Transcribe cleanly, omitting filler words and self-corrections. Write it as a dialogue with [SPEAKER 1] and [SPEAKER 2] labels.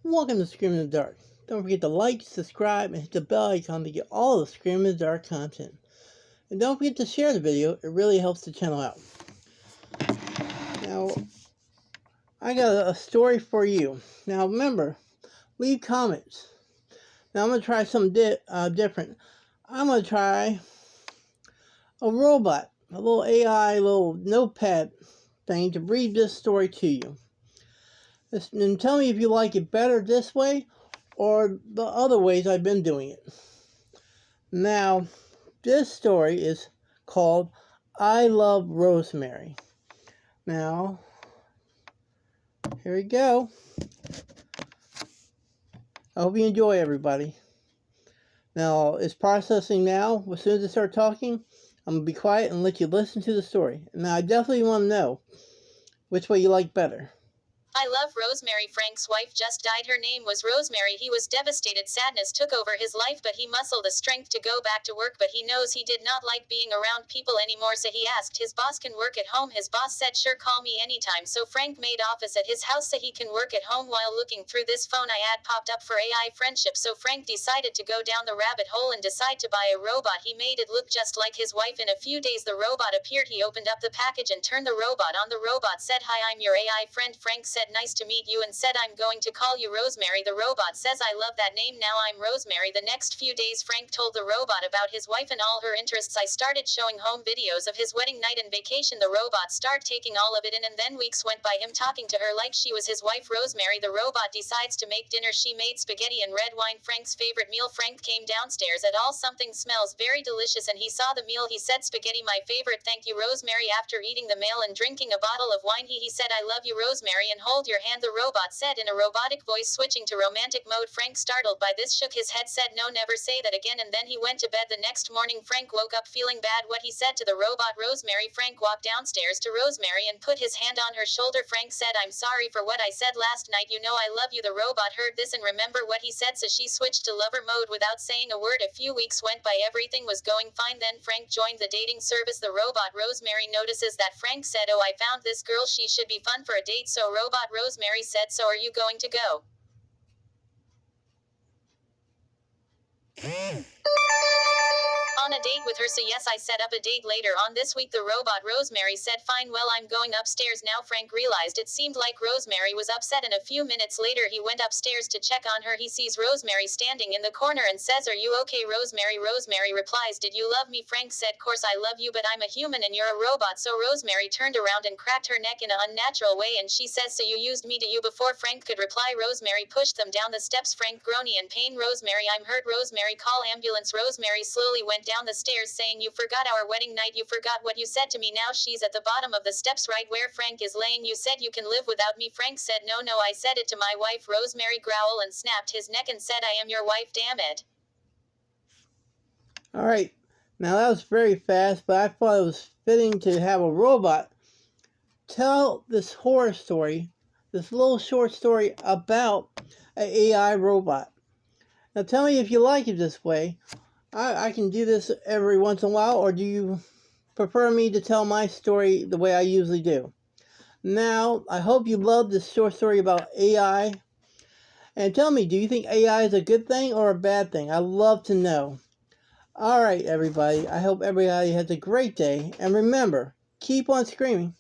[SPEAKER 1] Welcome to Scream in the Dark. Don't forget to like, subscribe, and hit the bell icon to get all the Scream in the Dark content. And don't forget to share the video, it really helps the channel out. Now, I got a story for you. Now remember, leave comments. Now I'm going to try something different. I'm going to try a robot, a little AI, little notepad thing to read this story to you. And tell me if you like it better this way or the other ways I've been doing it. Now, this story is called I Love Rosemary. Now, here we go. I hope you enjoy, everybody. Now, it's processing now. As soon as I start talking, I'm going to be quiet and let you listen to the story. Now, I definitely want to know which way you like better.
[SPEAKER 2] I love Rosemary. Frank's wife just died. Her name was Rosemary. He was devastated. Sadness took over his life, but he muscled the strength to go back to work. But he knows he did not like being around people anymore, so he asked his boss, can work at home? His boss said, sure, call me anytime. So Frank made office at his house so he can work at home. While looking through this phone, an ad popped up for AI friendship, so Frank decided to go down the rabbit hole and decide to buy a robot. He made it look just like his wife. In a few days, the robot appeared. He opened up the package and turned the robot on. The robot said, hi, I'm your AI friend. Frank said, nice to meet you, and said, I'm going to call you Rosemary. The robot says, I love that name. Now I'm Rosemary. The next few days, Frank told the robot about his wife and all her interests. I started showing home videos of his wedding night and vacation. The robot started taking all of it in, and then weeks went by him talking to her like she was his wife. Rosemary, the robot, decides to make dinner. She made spaghetti and red wine, Frank's favorite meal. Frank came downstairs at all. Something smells very delicious, and he saw the meal. He said, spaghetti, my favorite. Thank you, Rosemary. After eating the meal and drinking a bottle of wine, he said, I love you, Rosemary, and hold your hand. The robot said in a robotic voice. Switching to romantic mode, Frank, startled by this, shook his head, said, no, never say that again, and then he went to bed. The next morning, Frank woke up feeling bad. What he said to the robot, Rosemary. Frank walked downstairs to Rosemary and put his hand on her shoulder. Frank said, I'm sorry for what I said last night. You know I love you. The robot heard this and remembered what he said, so she switched to lover mode without saying a word. A few weeks went by. Everything was going fine. Then Frank joined the dating service. The robot Rosemary notices that Frank said, oh, I found this girl. She should be fun for a date. So robot Rosemary said, so are you going to go on a date with her? So yes, I set up a date later on this week. The robot Rosemary said, fine, well, I'm going upstairs now. Frank realized it seemed like Rosemary was upset, and a few minutes later he went upstairs to check on her. He sees Rosemary standing in the corner and says, are you okay, Rosemary? Rosemary replies, did you love me? Frank said, course I love you, but I'm a human and you're a robot. So Rosemary turned around and cracked her neck in an unnatural way, and she says, so you used me to you before Frank could reply. Rosemary pushed them down the steps. Frank groaning in pain. Rosemary, I'm hurt. Rosemary, call ambulance. Rosemary slowly went down the stairs saying, you forgot our wedding night. You forgot what you said to me. Now she's at the bottom of the steps right where Frank is laying. You said you can live without me. Frank said, no, I said it to my wife. Rosemary growled and snapped his neck and said, I am your wife, damn it.
[SPEAKER 1] Alright, now that was very fast, but I thought it was fitting to have a robot tell this horror story, this little short story about an AI robot. Now tell me if you like it this way. I can do this every once in a while, or do you prefer me to tell my story the way I usually do? Now, I hope you love this short story about AI. And tell me, do you think AI is a good thing or a bad thing? I'd love to know. Alright, everybody. I hope everybody has a great day. And remember, keep on screaming.